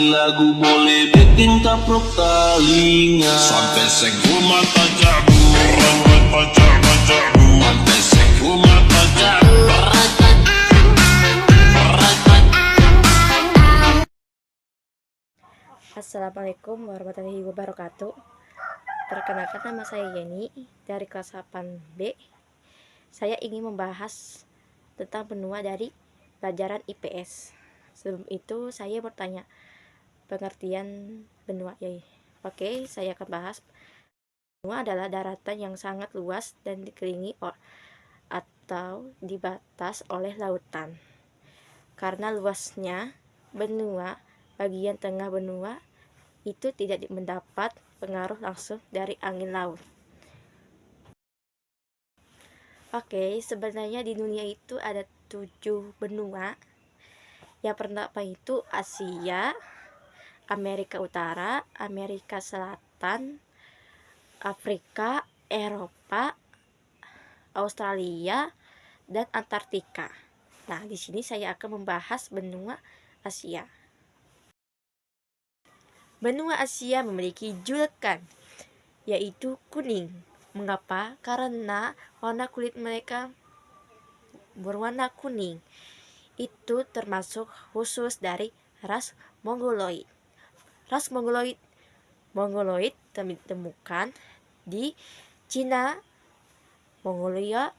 lagu boleh bikin kaprok talinga. Sampai segul mata jabu, mata jabu, sampai segul mata jabu. Assalamualaikum warahmatullahi wabarakatuh. Perkenalkan, nama saya Yeni dari kelas 8B. Saya ingin membahas tentang benua dari pelajaran IPS. Sebelum itu saya bertanya pengertian benua ya. Oke, saya akan bahas. Benua adalah daratan yang sangat luas dan dikelilingi atau dibatas oleh lautan. Karena luasnya benua, bagian tengah benua itu tidak mendapat pengaruh langsung dari angin laut. Oke, sebenarnya di dunia itu ada 7 benua. Yang pertama itu Asia, Amerika Utara, Amerika Selatan, Afrika, Eropa, Australia, dan Antartika. Nah, di sini saya akan membahas benua Asia. Benua Asia memiliki julukan, yaitu kuning. Mengapa? Karena warna kulit mereka berwarna kuning. Itu termasuk khusus dari ras Mongoloid. Ras Mongoloid ditemukan di Cina, Mongolia,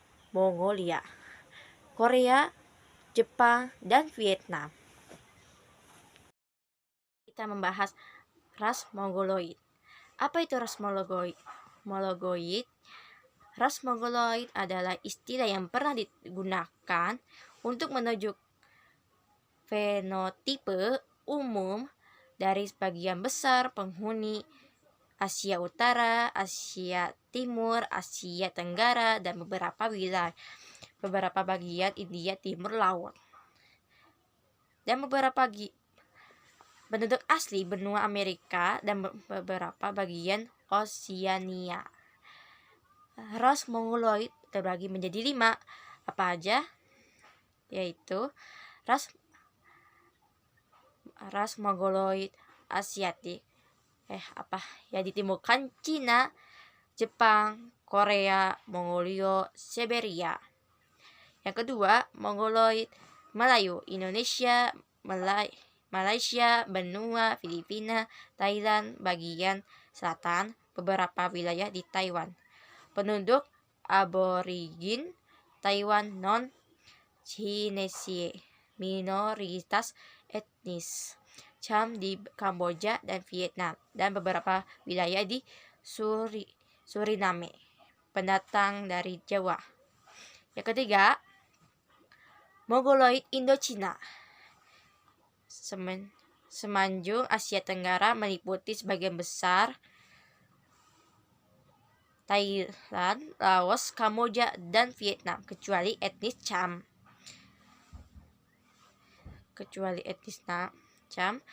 Korea, Jepang, dan Vietnam. Kita membahas ras Mongoloid. Apa itu ras Mongoloid? Ras Mongoloid adalah istilah yang pernah digunakan untuk menunjuk fenotipe umum dari sebagian besar penghuni Asia Utara, Asia Timur, Asia Tenggara, dan beberapa bagian India Timur Laut. Dan beberapa penduduk asli benua Amerika dan beberapa bagian Oseania. Ras Mongoloid terbagi menjadi 5. Apa aja? Yaitu ras Mongoloid Asiatik. Yang ditemukan Cina, Jepang, Korea, Mongolia, Siberia. Yang kedua, Mongoloid Melayu, Indonesia, Malaysia, benua Filipina, Thailand bagian selatan, beberapa wilayah di Taiwan. Penduduk aborigin Taiwan non-Chinese, minoritas etnis Cham di Kamboja dan Vietnam, dan beberapa wilayah di Suriname, pendatang dari Jawa. Yang ketiga, Mongoloid Indochina, semenanjung Asia Tenggara meliputi sebagian besar Thailand, Laos, Kamboja, dan Vietnam, kecuali etnis Cham,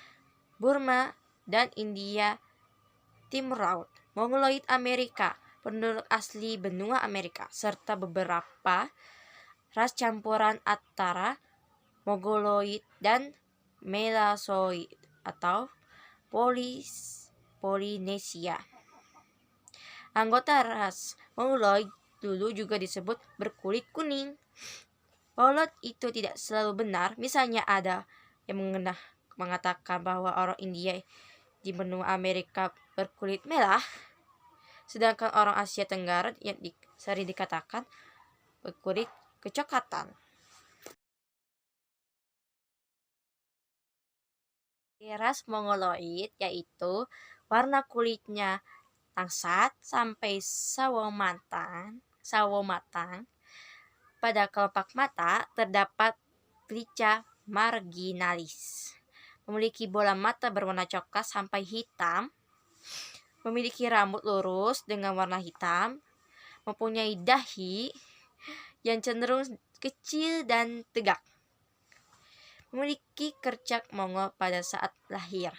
Burma, dan India Timur Laut. Mongoloid Amerika, penduduk asli benua Amerika, serta beberapa ras campuran antara Mongoloid dan Melasoid atau Polinesia. Anggota ras Mongoloid dulu juga disebut berkulit kuning. Walau itu tidak selalu benar, misalnya ada yang mengatakan bahwa orang India di benua Amerika berkulit merah, sedangkan orang Asia Tenggara yang sering dikatakan berkulit kecoklatan. Ras Mongoloid yaitu warna kulitnya langsat sampai sawo matang. Pada kelopak mata terdapat plica marginalis. Memiliki bola mata berwarna coklat sampai hitam. Memiliki rambut lurus dengan warna hitam. Mempunyai dahi yang cenderung kecil dan tegak. Memiliki kercak Mongol pada saat lahir.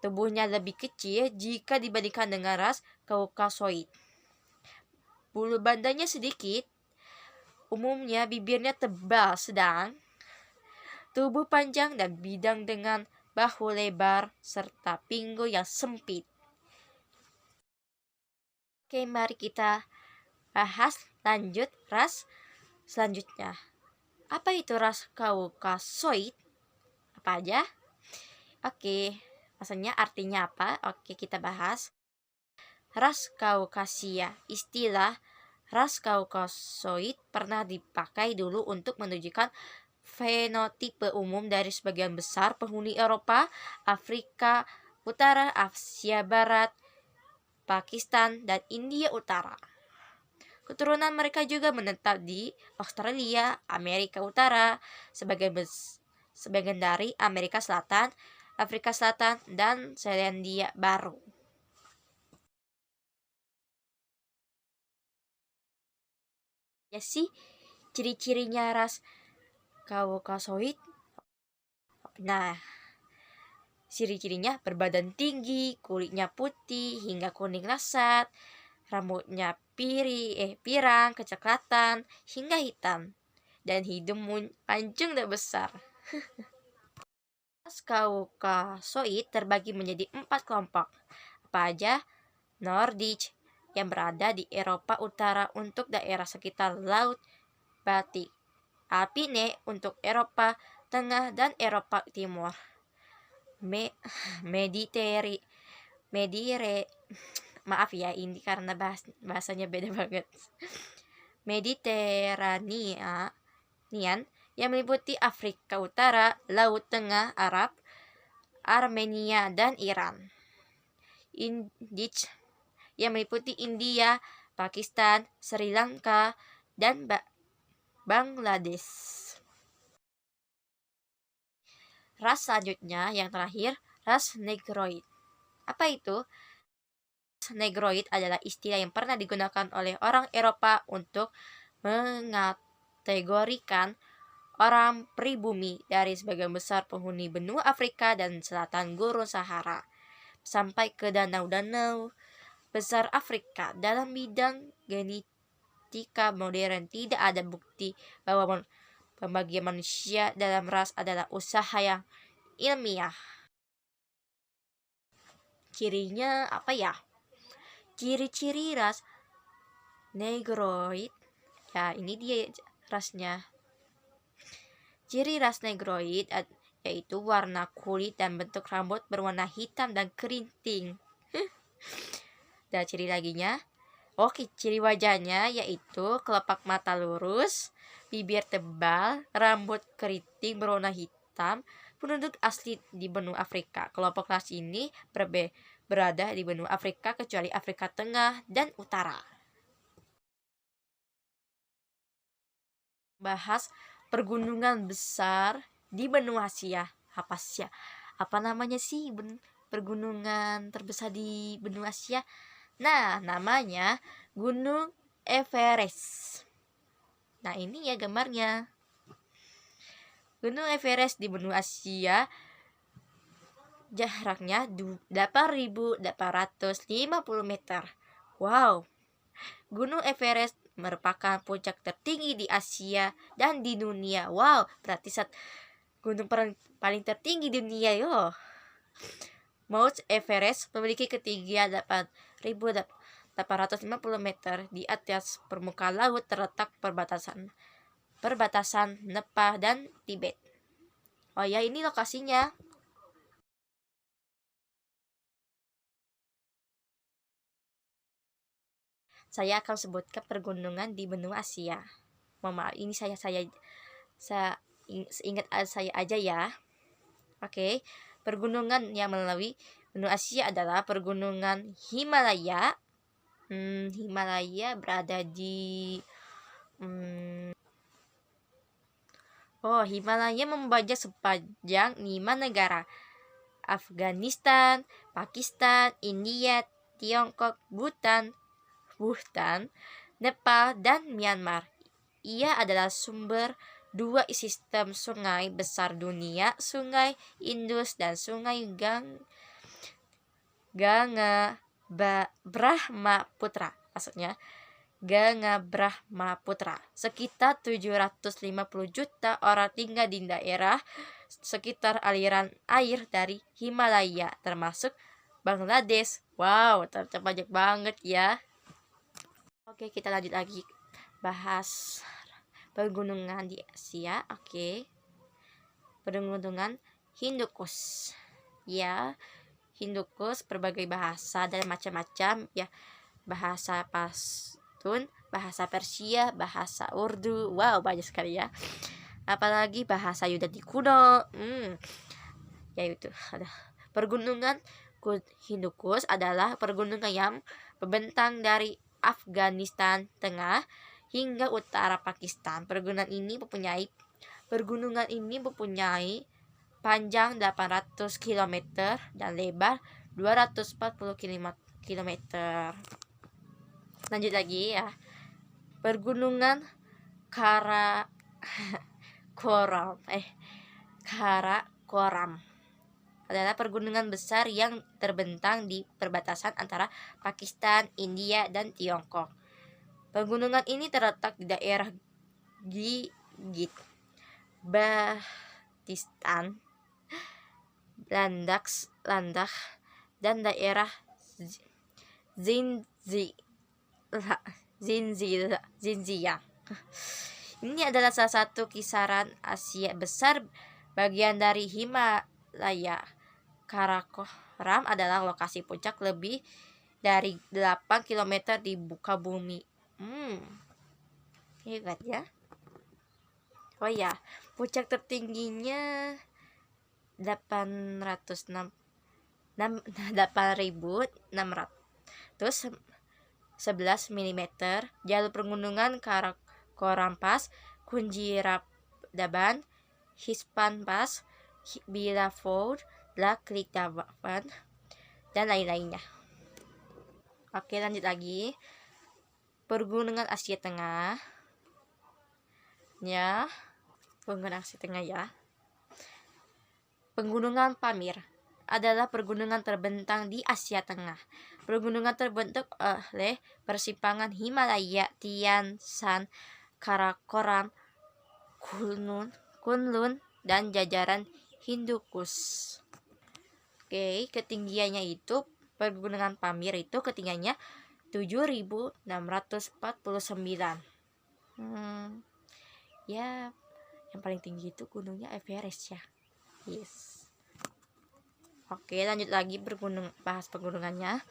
Tubuhnya lebih kecil jika dibandingkan dengan ras Kaukasoid. Bulu badannya sedikit. Umumnya bibirnya tebal sedang, tubuh panjang dan bidang dengan bahu lebar, serta pinggul yang sempit. Oke, mari kita bahas lanjut ras selanjutnya. Apa itu ras Kaukasoid? Apa aja? Oke, maksudnya artinya apa? Oke, kita bahas. Ras Kaukasia. Istilah ras Kaukasoid pernah dipakai dulu untuk menunjukkan fenotipe umum dari sebagian besar penghuni Eropa, Afrika Utara, Asia Barat, Pakistan, dan India Utara. Keturunan mereka juga menetap di Australia, Amerika Utara, sebagian dari Amerika Selatan, Afrika Selatan, dan Selandia Baru. Ya sih, ciri-cirinya ras Kaukasoid. Nah, ciri-cirinya berbadan tinggi, kulitnya putih hingga kuning lasat, rambutnya pirang, kecoklatan hingga hitam, dan hidung panjang dan besar. Ras Kaukasoid terbagi menjadi 4 kelompok. Apa aja? Nordik yang berada di Eropa Utara untuk daerah sekitar Laut Baltik, Alpine untuk Eropa Tengah dan Eropa Timur, maaf ya ini karena bahasanya beda banget. Mediterania yang meliputi Afrika Utara, Laut Tengah, Arab, Armenia, dan Iran. Indik yang meliputi India, Pakistan, Sri Lanka, dan Bangladesh. Ras selanjutnya yang terakhir, ras Negroid. Apa itu? Ras Negroid adalah istilah yang pernah digunakan oleh orang Eropa untuk mengategorikan orang pribumi dari sebagian besar penghuni benua Afrika dan selatan Gurun Sahara sampai ke danau-danau besar Afrika. Dalam bidang genetika modern tidak ada bukti bahwa pembagian manusia dalam ras adalah usaha yang ilmiah. Cirinya apa ya? Ciri-ciri ras Negroid. Ya, ini dia rasnya. Ciri ras Negroid yaitu warna kulit dan bentuk rambut berwarna hitam dan keriting. Dan ciri laginya, ciri wajahnya yaitu kelopak mata lurus, bibir tebal, rambut keriting berwarna hitam. Penduduk asli di benua Afrika. Kelompok ras ini berada di benua Afrika kecuali Afrika Tengah dan Utara. Bahas pergunungan besar di benua Asia. Apa namanya sih pergunungan terbesar di benua Asia? Nah, namanya Gunung Everest. Nah, ini ya gambarnya. Gunung Everest di benua Asia jaraknya 8.850 meter. Wow. Gunung Everest merupakan puncak tertinggi di Asia dan di dunia. Wow, berarti gunung paling tertinggi di dunia yo. Mount Everest memiliki ketinggian 8.850 meter di atas permukaan laut, terletak perbatasan Nepal dan Tibet. Oh ya, ini lokasinya. Saya akan sebutkan pergunungan di benua Asia. Maaf, ini saya ingat saya aja ya. Oke, pergunungan yang melalui benua Asia adalah pergunungan Himalaya. Himalaya berada di Himalaya membajak sepanjang 5 negara. Afghanistan, Pakistan, India, Tiongkok, Bhutan, Nepal, dan Myanmar. Ia adalah sumber 2 sistem sungai besar dunia, Sungai Indus dan Sungai Ganga Brahmaputra. Maksudnya Ganga Brahmaputra. Sekitar 750 juta orang tinggal di daerah sekitar aliran air dari Himalaya, termasuk Bangladesh. Wow, ternyata banyak banget ya. Oke, kita lanjut lagi bahas pegunungan di Asia. Oke, pegunungan Hindukush. Ya, Hindukush berbagai bahasa dan macam-macam ya. Bahasa Pashtun, bahasa Persia, bahasa Urdu. Wow, banyak sekali ya. Apalagi bahasa Yunani kuno. Yaitu ada pergunungan Hindukush adalah pergunungan yang membentang dari Afghanistan tengah hingga utara Pakistan. Pergunungan ini mempunyai panjang 800 km dan lebar 240 km. Lanjut lagi ya. Pergunungan Karakoram adalah pergunungan besar yang terbentang di perbatasan antara Pakistan, India, dan Tiongkok. Pegunungan ini terletak di daerah Gilgit, Baltistan, Ladakh, dan daerah Xinjiang. Ini adalah salah satu kisaran Asia besar bagian dari Himalaya. Karakoram adalah lokasi puncak lebih dari 8 km di muka bumi. Hebat ya. Oh ya, puncak tertingginya 8.611 mm. Jalur pegunungan Karakoram Pass, Kunjiraban, Hispan Pass, Bilaford, Klikdavan, dan lain-lainnya. Oke, lanjut lagi. Pergunungan Asia Tengah. Ya, pegunungan Asia Tengah ya. Pegunungan Pamir adalah pergunungan terbentang di Asia Tengah. Pegunungan terbentuk oleh persimpangan Himalaya, Tian Shan, Karakoram, Kunlun, dan jajaran Hindukush. Oke, ketinggiannya itu Pegunungan Pamir itu ketinggiannya 7.649. Ya, yang paling tinggi itu gunungnya Everest ya. Yes. Oke, lanjut lagi bahas pegunungannya.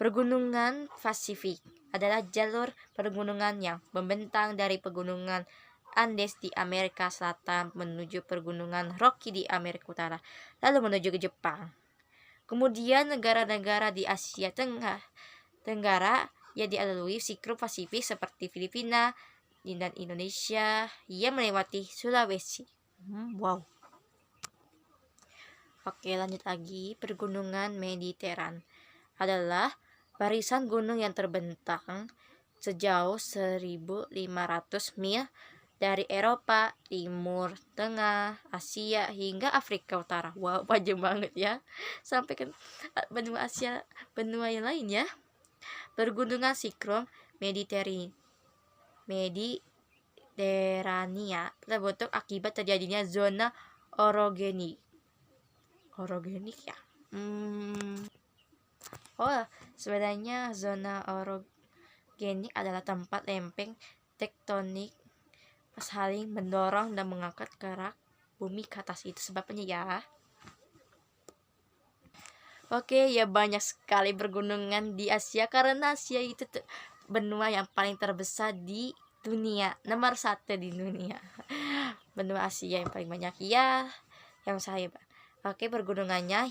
Pegunungan Pasifik adalah jalur pegunungan yang membentang dari pegunungan Andes di Amerika Selatan menuju pegunungan Rocky di Amerika Utara, lalu menuju ke Jepang. Kemudian negara-negara di Asia Tenggara yang dilalui siklon Pasifik seperti Filipina dan Indonesia yang melewati Sulawesi. Wow. Oke, lanjut lagi. Pegunungan Mediteran adalah barisan gunung yang terbentang sejauh 1.500 mil dari Eropa, Timur Tengah, Asia, hingga Afrika Utara. Wow, panjang banget ya. Sampai ke benua Asia, benua yang lain ya. Pegunungan siklon Mediterania terbentuk akibat terjadinya zona orogenik ya. Sebenarnya zona orogenik adalah tempat lempeng tektonik saling mendorong dan mengangkat kerak bumi ke atas, itu sebabnya ya. Oke, ya banyak sekali pegunungan di Asia karena Asia itu benua yang paling terbesar di dunia, nomor 1 di dunia. Benua Asia yang paling banyak ya, yang saya. Oke, pegunungannya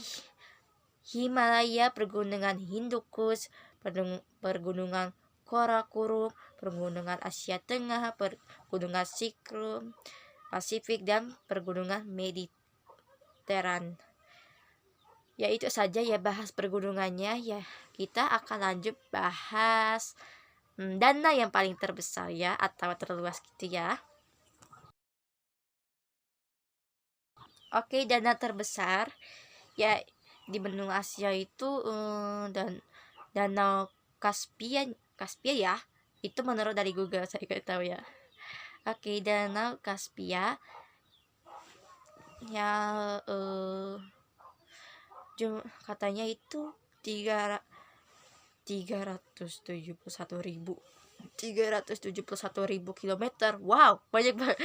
Himalaya, pegunungan Hindukush, pegunungan Karakoram, pegunungan Asia Tengah, pegunungan siklon Pasifik, dan pegunungan Mediteran. Ya itu saja ya bahas pegunungannya ya. Kita akan lanjut bahas danau yang paling terbesar ya, atau terluas gitu ya. Oke, danau terbesar ya di benua Asia itu dan danau Kaspia ya. Itu menurut dari Google, saya nggak tahu ya. Oke, danau Kaspia ya katanya itu 371.000 kilometer. Wow, banyak banget,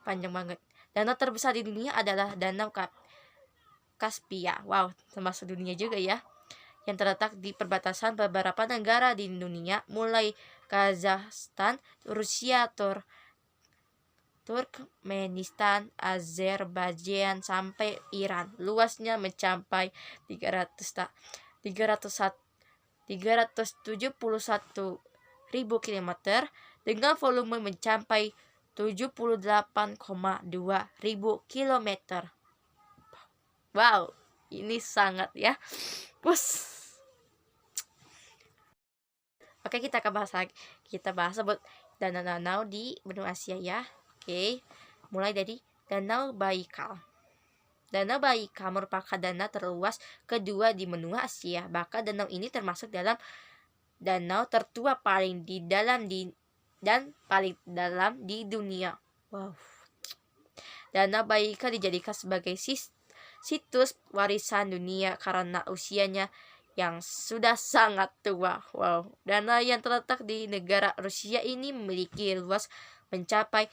panjang banget. Danau terbesar di dunia adalah Danau Kaspia. Wow, termasuk dunia juga ya. Yang terletak di perbatasan beberapa negara di dunia, mulai Kazakhstan, Rusia, Turkmenistan, Azerbaijan sampai Iran. Luasnya mencapai 371.000 kilometer dengan volume mencapai 78,2 ribu kilometer. Wow, ini sangat ya. Bus. Oke, kita bahas lagi. Kita bahas sebut danau-danau di benua Asia ya. Oke, mulai dari Danau Baikal. Danau Baikal merupakan danau terluas kedua di benua Asia. Bahkan danau ini termasuk dalam danau tertua paling dalam di dunia. Wow. Danau Baikal dijadikan sebagai situs warisan dunia karena usianya yang sudah sangat tua. Wow. Danau yang terletak di negara Rusia ini memiliki luas mencapai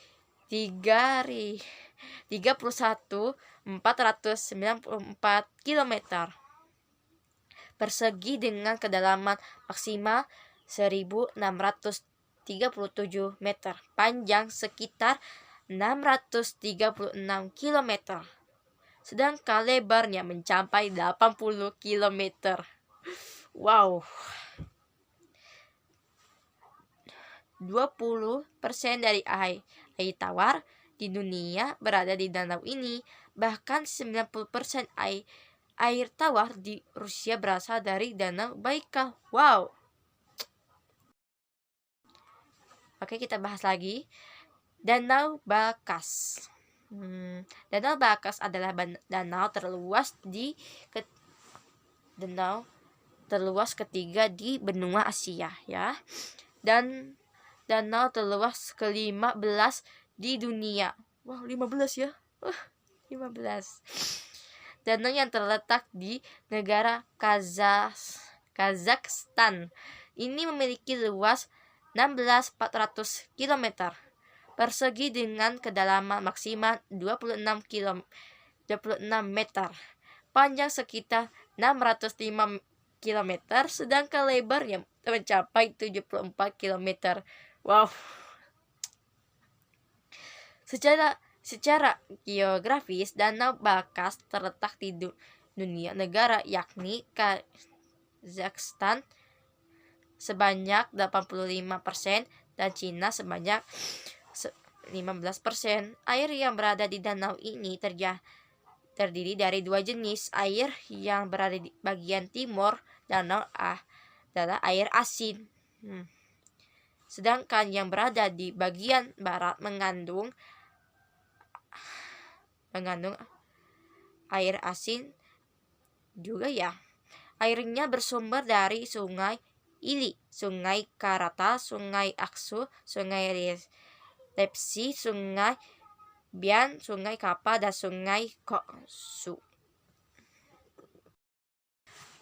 31.494 km persegi dengan kedalaman maksimal 1.637 meter, panjang sekitar 636 km, sedangkan lebarnya mencapai 80 km. Wow. 20% dari air tawar di dunia berada di danau ini. Bahkan 90% air tawar di Rusia berasal dari Danau Baikal. Wow. Oke, kita bahas lagi. Danau Bakas. Danau Bakas adalah danau terluas ketiga di benua Asia ya. Dan danau terluas ke-15 di dunia. Wah, 15 ya. 15. Danau yang terletak di negara Kazakhstan ini memiliki luas 16.400 km persegi dengan kedalaman maksimal 26 meter, panjang sekitar 605 km, sedangkan lebarnya mencapai 74 km. Wow. Secara geografis, Danau Bakas terletak di dunia negara yakni Kazakhstan sebanyak 85% dan Cina sebanyak 15%. Air yang berada di danau ini terdiri dari dua jenis air. Yang berada di bagian timur danau adalah air asin. Sedangkan yang berada di bagian barat mengandung air asin juga ya. Airnya bersumber dari Sungai Ili, Sungai Karata, Sungai Aksu, Sungai Lepsi, Sungai Bian, Sungai Kapa, dan Sungai Koksu.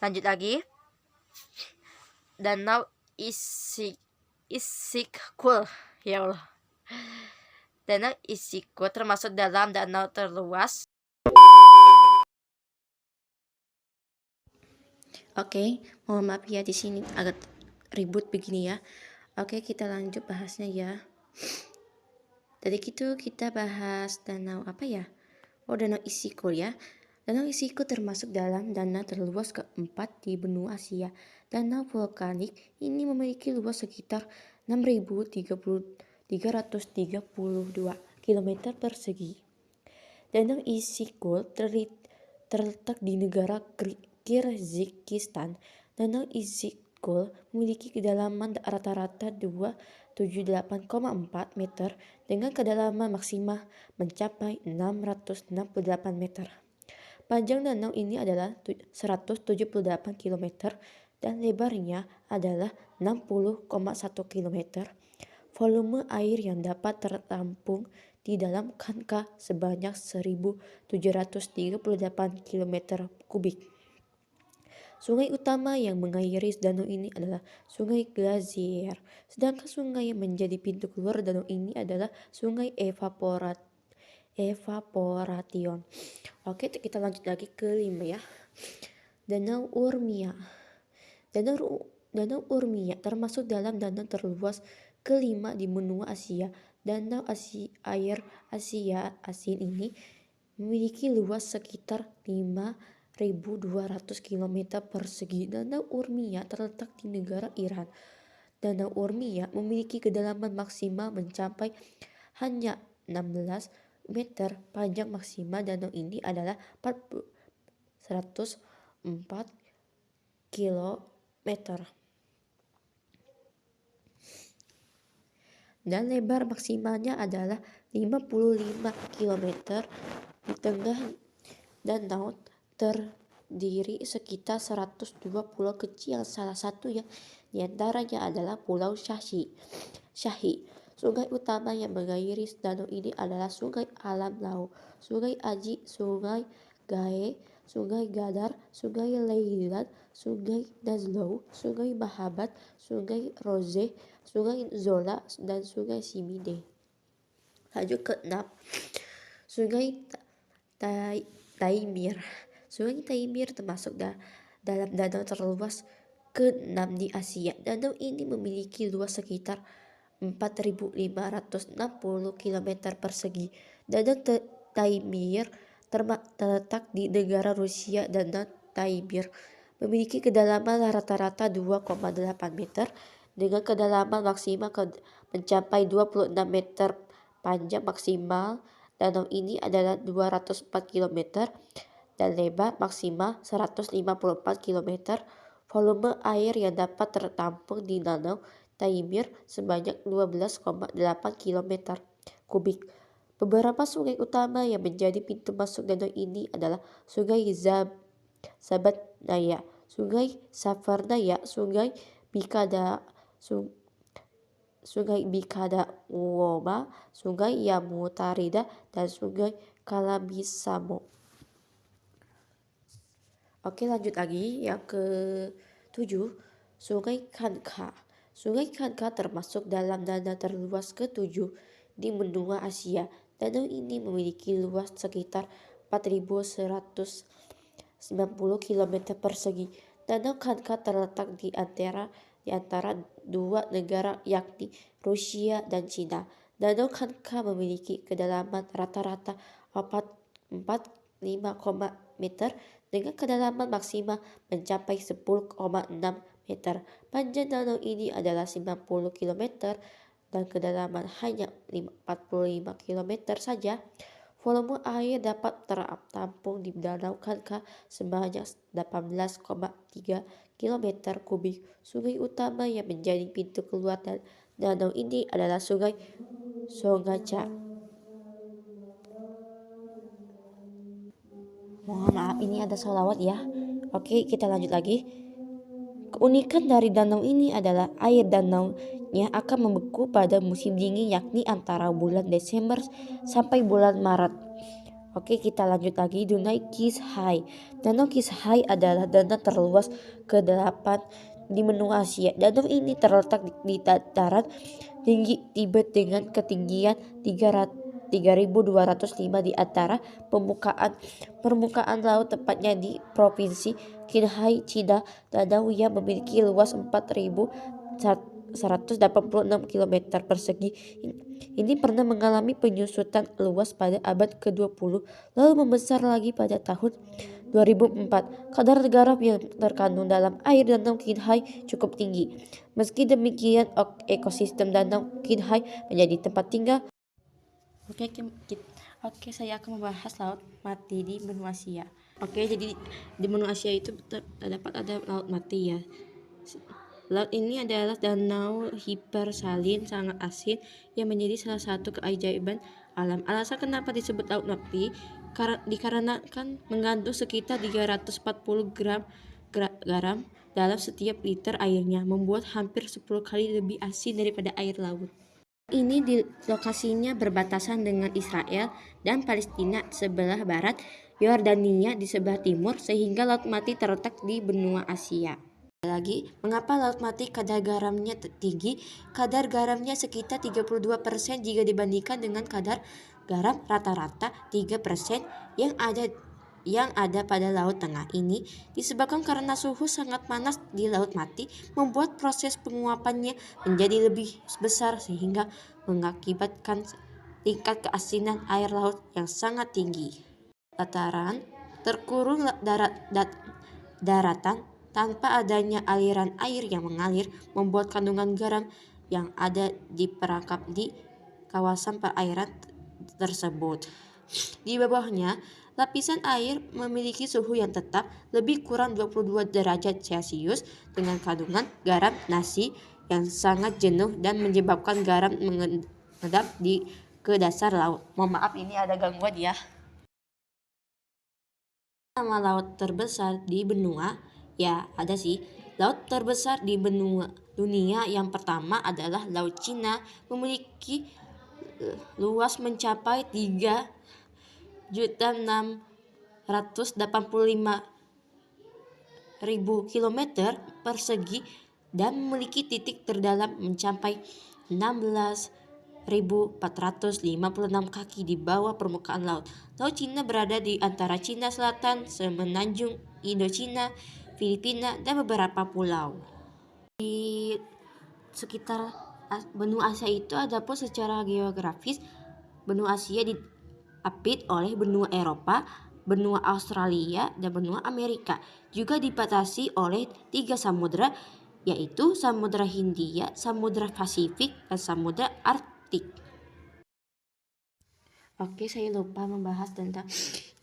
Lanjut lagi. Danau Isyk-Kul. Ya Allah. Danau Isyk-Kul termasuk dalam danau terluas. Oke, mohon maaf ya di sini agak ribut begini ya. Oke, kita lanjut bahasnya ya. Tadi itu kita bahas danau apa ya? Oh, Danau Isyk-Kul ya. Danau Isyk-Kul termasuk dalam danau terluas keempat di benua Asia. Danau vulkanik ini memiliki luas sekitar 6.332 km persegi. Danau Isyk-Kul terletak di negara Kyrgyzstan. Danau Isyk-Kul memiliki kedalaman rata-rata 278,4 meter dengan kedalaman maksimal mencapai 668 meter. Panjang danau ini adalah 178 km dan lebarnya adalah 60,1 km. Volume air yang dapat tertampung di dalam Kanka sebanyak 1.738 km kubik. Sungai utama yang mengairi danau ini adalah Sungai Glacier, sedangkan sungai yang menjadi pintu keluar danau ini adalah Sungai Evaporation. Oke, kita lanjut lagi ke 5 ya. Danau Urmia. Danau Urmia termasuk dalam danau terluas kelima di benua Asia. Danau air Asia Asin ini memiliki luas sekitar 5.200 km persegi. Danau Urmia terletak di negara Iran. Danau Urmia memiliki kedalaman maksimal mencapai hanya 16 meter. Panjang maksimal danau ini adalah 104 km. Dan lebar maksimalnya adalah 55 km. Di tengah danau terdiri sekitar 102 pulau kecil, salah satu yang diantaranya adalah Pulau Shahi. Sungai utama yang mengairi danau ini adalah Sungai Alam Lau, Sungai Aji, Sungai Gae, Sungai Gadar, Sungai Leilat, Sungai Nazlou, Sungai Mahabat, Sungai Roze, Sungai Zola, dan Sungai Simide. Lanjut ke 6. Sungai Taimyr. Sungai Taimyr termasuk dalam danau terluas ke-6 di Asia. Danau ini memiliki luas sekitar 4.560 km persegi. Danau Taimyr terletak di negara Rusia. Danau Taimyr memiliki kedalaman rata-rata 2,8 meter dengan kedalaman maksimal mencapai 26 meter. Panjang maksimal danau ini adalah 204 km dan lebar maksimal 154 km. Volume air yang dapat tertampung di Danau Taimyr sebanyak 12,8 km kubik. Beberapa sungai utama yang menjadi pintu masuk danau ini adalah Sungai Sabatnaya, Sungai Savarnaya, Sungai Bikada Uoma, Sungai Yamutarida, dan Sungai Kalabisamo. Oke, lanjut lagi yang ke-7, Sungai Kanka. Sungai Kanka termasuk dalam danau terluas ke-7 di benua Asia. Danau ini memiliki luas sekitar 4.190 km persegi. Danau Kanka terletak di antara dua negara yakni Rusia dan Cina. Danau Kanka memiliki kedalaman rata-rata 45 meter dengan kedalaman maksimal mencapai 10,6 meter. Panjang danau ini adalah 90 km dan kedalaman hanya 45 km saja. Volume air dapat tertampung di Danau Kanka sebanyak 18,3 km kubik. Sungai utama yang menjadi pintu keluar danau ini adalah Sungai Songaca. Mohon maaf, ini ada sholawat ya. Oke, kita lanjut lagi. Keunikan dari danau ini adalah air danaunya akan membeku pada musim dingin, yakni antara bulan Desember sampai bulan Maret. Oke, kita lanjut lagi. Danau Qishai. Danau Qishai adalah danau terluas ke-8 di benua Asia. Danau ini terletak di dataran tinggi Tibet dengan ketinggian 3.205 di antara permukaan laut, tepatnya di provinsi Qinghai, Cina. Danau yang memiliki luas 4.186 km persegi ini pernah mengalami penyusutan luas pada abad ke-20, lalu membesar lagi pada tahun 2004. Kadar garam yang terkandung dalam air Danau Qinghai cukup tinggi. Meski demikian, ekosistem Danau Qinghai menjadi tempat tinggal. Oke, saya akan membahas laut mati di benua Asia. Oke, jadi di benua Asia itu terdapat ada laut mati ya. Laut ini adalah danau hipersalin sangat asin yang menjadi salah satu keajaiban alam. Alasan kenapa disebut laut mati dikarenakan mengandung sekitar 340 gram garam dalam setiap liter airnya, membuat hampir 10 kali lebih asin daripada air laut. Ini di lokasinya berbatasan dengan Israel dan Palestina sebelah barat, Yordania di sebelah timur, sehingga Laut Mati terletak di benua Asia. Lagi, mengapa Laut Mati kadar garamnya tinggi? Kadar garamnya sekitar 32% jika dibandingkan dengan kadar garam rata-rata 3% yang ada pada Laut Tengah. Ini disebabkan karena suhu sangat panas di Laut Mati membuat proses penguapannya menjadi lebih besar sehingga mengakibatkan tingkat keasinan air laut yang sangat tinggi. Dataran terkurung daratan tanpa adanya aliran air yang mengalir membuat kandungan garam yang ada diperangkap di kawasan perairan tersebut. Di bawahnya, lapisan air memiliki suhu yang tetap lebih kurang 22 derajat Celcius dengan kandungan garam nasi yang sangat jenuh dan menyebabkan garam mengendap ke dasar laut. Mohon maaf ini ada gangguan ya. Nama laut terbesar di benua, ya ada sih. Laut terbesar di benua dunia yang pertama adalah Laut Cina, memiliki luas mencapai 3.685.000 km persegi dan memiliki titik terdalam mencapai 16.456 kaki di bawah permukaan laut. Laut Cina berada di antara Cina Selatan, semenanjung Indochina, Filipina, dan beberapa pulau. Di sekitar benua Asia itu adapun secara geografis benua Asia diapit oleh benua Eropa, benua Australia, dan benua Amerika. Juga dibatasi oleh 3 samudra, yaitu Samudra Hindia, Samudra Pasifik, dan Samudra Arktik. Oke, saya lupa membahas tentang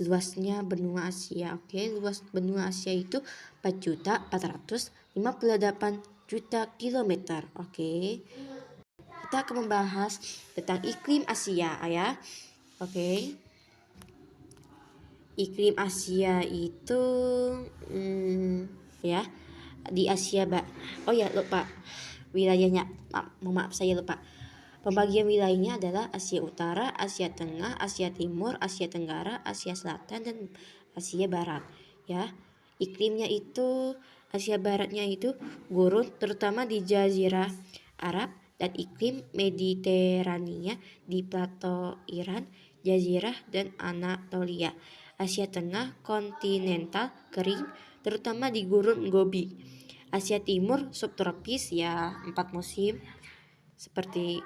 luasnya benua Asia. Oke, luas benua Asia itu 4.458.000.000 kilometer. Oke. Kita akan membahas tentang iklim Asia ya. Oke. Iklim Asia itu ya di Asia lupa wilayahnya. Maaf saya lupa. Pembagian wilayahnya adalah Asia Utara, Asia Tengah, Asia Timur, Asia Tenggara, Asia Selatan, dan Asia Barat ya. Iklimnya itu Asia Baratnya itu gurun terutama di Jazirah Arab dan iklim Mediterania di plato Iran, Jazirah, dan Anatolia. Asia Tengah kontinental kering terutama di gurun Gobi. Asia Timur subtropis ya, 4 musim seperti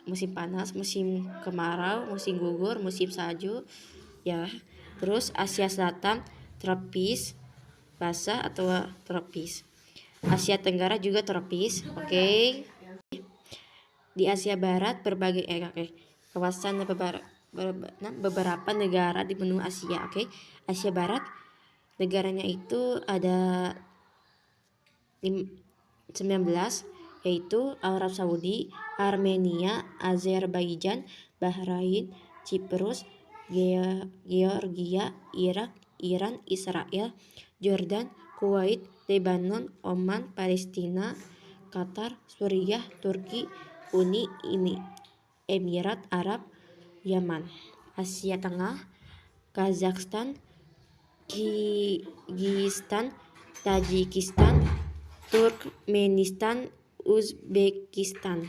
musim panas, musim kemarau, musim gugur, musim salju ya. Terus Asia Selatan tropis basah atau tropis. Asia Tenggara juga tropis. Oke. Di Asia Barat berbagai kawasan beberapa negara di benua Asia. Oke. Asia Barat negaranya itu ada 19, yaitu Arab Saudi, Armenia, Azerbaijan, Bahrain, Cyprus, Georgia, Irak, Iran, Israel, Jordan, Kuwait, Lebanon, Oman, Palestina, Qatar, Suriah, Turki, Uni Emirat Arab, Yaman. Asia Tengah, Kazakhstan, Kirgistan, Tajikistan, Turkmenistan, Uzbekistan.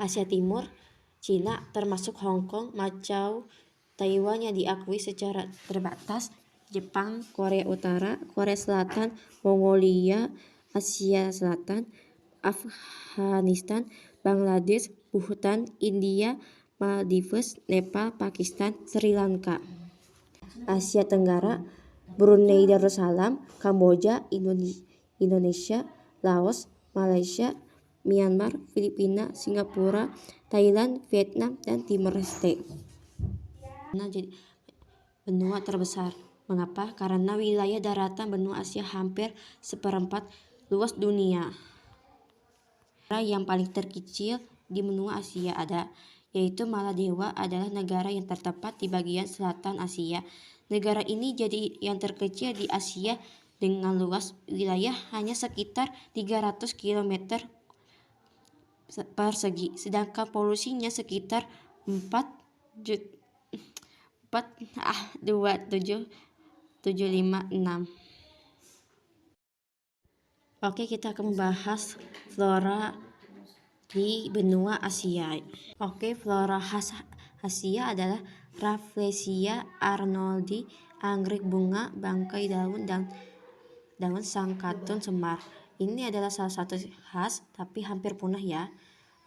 Asia Timur, Cina termasuk Hong Kong, Macau, Taiwan yang diakui secara terbatas, Jepang, Korea Utara, Korea Selatan, Mongolia, Asia Selatan, Afghanistan, Bangladesh, Bhutan, India, Maldives, Nepal, Pakistan, Sri Lanka. Asia Tenggara, Brunei Darussalam, Kamboja, Indonesia, Laos, Malaysia, Myanmar, Filipina, Singapura, Thailand, Vietnam, dan Timor Leste. Jadi benua terbesar. Mengapa? Karena wilayah daratan benua Asia hampir seperempat luas dunia. Yang paling terkecil di benua Asia yaitu Maladewa adalah negara yang terdapat di bagian selatan Asia. Negara ini jadi yang terkecil di Asia dengan luas wilayah hanya sekitar 300 km persegi, sedangkan polusinya sekitar 4,27756. Oke, kita akan membahas flora di benua Asia. Oke, flora khas Asia adalah Rafflesia arnoldi, anggrek bunga, bangkai daun, dan daun sangkatun semar. Ini adalah salah satu khas tapi hampir punah ya.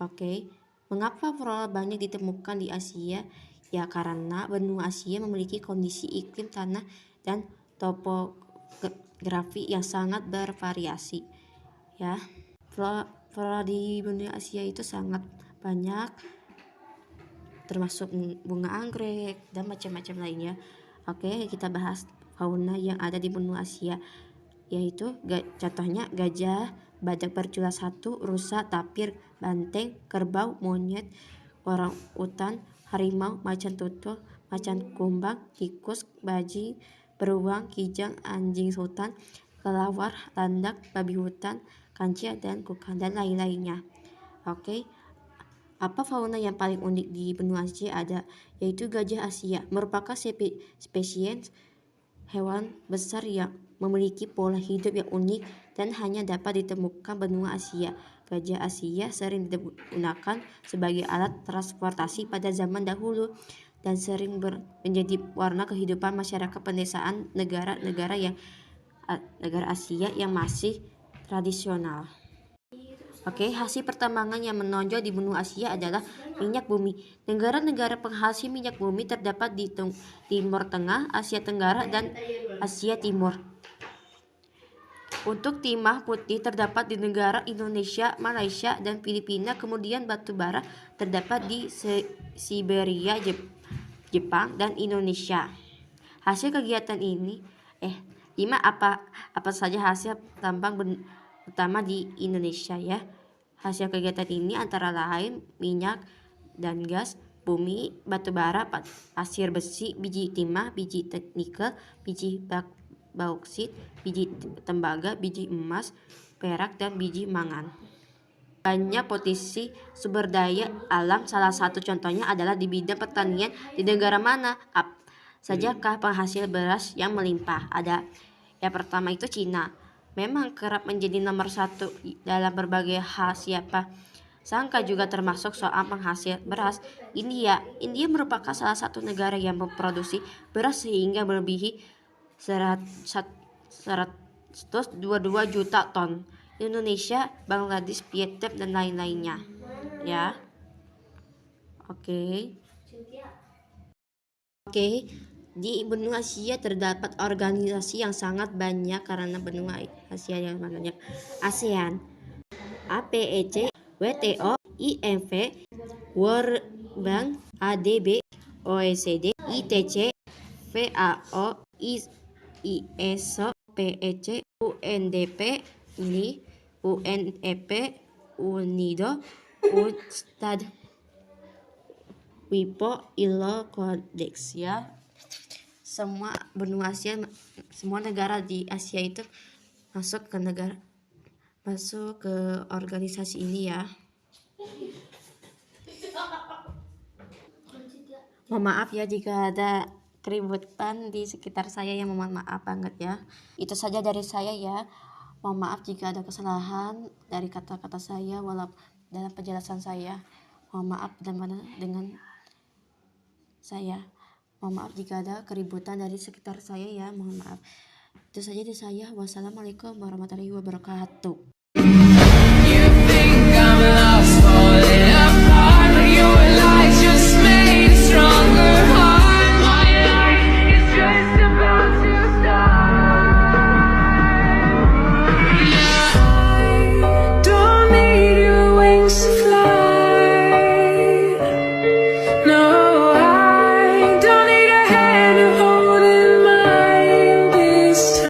Oke, mengapa flora banyak ditemukan di Asia? Ya karena benua Asia memiliki kondisi iklim tanah dan topografi yang sangat bervariasi. Ya, flora di benua Asia itu sangat banyak, termasuk bunga anggrek dan macam-macam lainnya. Oke, kita bahas fauna yang ada di benua Asia, yaitu contohnya gajah, badak bercula satu, rusa, tapir, banteng, kerbau, monyet, orang utan, harimau, macan tutul, macan kumbang, tikus, bajing, beruang, kijang, anjing hutan, kelawar, landak, babi hutan, kancil, dan kukang, dan lain-lainnya. Oke, apa fauna yang paling unik di benua Asia? Ada, yaitu gajah Asia, merupakan spesies hewan besar yang memiliki pola hidup yang unik dan hanya dapat ditemukan benua Asia. Gajah Asia sering digunakan sebagai alat transportasi pada zaman dahulu dan sering menjadi warna kehidupan masyarakat pedesaan negara Asia yang masih tradisional. Oke, hasil pertambangan yang menonjol di benua Asia adalah minyak bumi. Negara-negara penghasil minyak bumi terdapat di Timur Tengah, Asia Tenggara, dan Asia Timur. Untuk timah putih terdapat di negara Indonesia, Malaysia, dan Filipina. Kemudian batu bara terdapat di Siberia, Jepang, dan Indonesia. Hasil kegiatan ini, apa saja hasil tambang utama di Indonesia ya? Hasil kegiatan ini antara lain minyak dan gas, bumi, batu bara, pasir besi, biji timah, biji nikel, biji bauksit, biji tembaga, biji emas, perak, dan biji mangan. Banyak potensi sumber daya alam, salah satu contohnya adalah di bidang pertanian. Di negara mana sajakah penghasil beras yang melimpah? Ada, yang pertama itu Cina. Memang kerap menjadi nomor satu dalam berbagai hal. Siapa sangka juga termasuk soal penghasil beras. India merupakan salah satu negara yang memproduksi beras sehingga melebihi 122 juta ton. Indonesia, Bangladesh, Vietnam, dan lain-lainnya ya. Oke, di benua Asia terdapat organisasi yang sangat banyak karena benua Asia yang banyak. ASEAN, APEC, WTO, IMF, World Bank, ADB, OECD, ITC, FAO, ISO, PEC, UNDP, UNEP, UNIDO, UNCTAD, WIPO, ILO, Codex ya. Semua benua Asia, semua negara di Asia itu masuk ke organisasi ini ya. Mohon maaf ya jika ada keributan di sekitar saya, yang mohon maaf banget ya. Itu saja dari saya ya. Mohon maaf jika ada kesalahan dari kata-kata saya walau dalam penjelasan saya. Mohon maaf dengan saya. Mohon maaf jika ada keributan dari sekitar saya ya. Mohon maaf. Itu saja dari saya. Wassalamualaikum warahmatullahi wabarakatuh.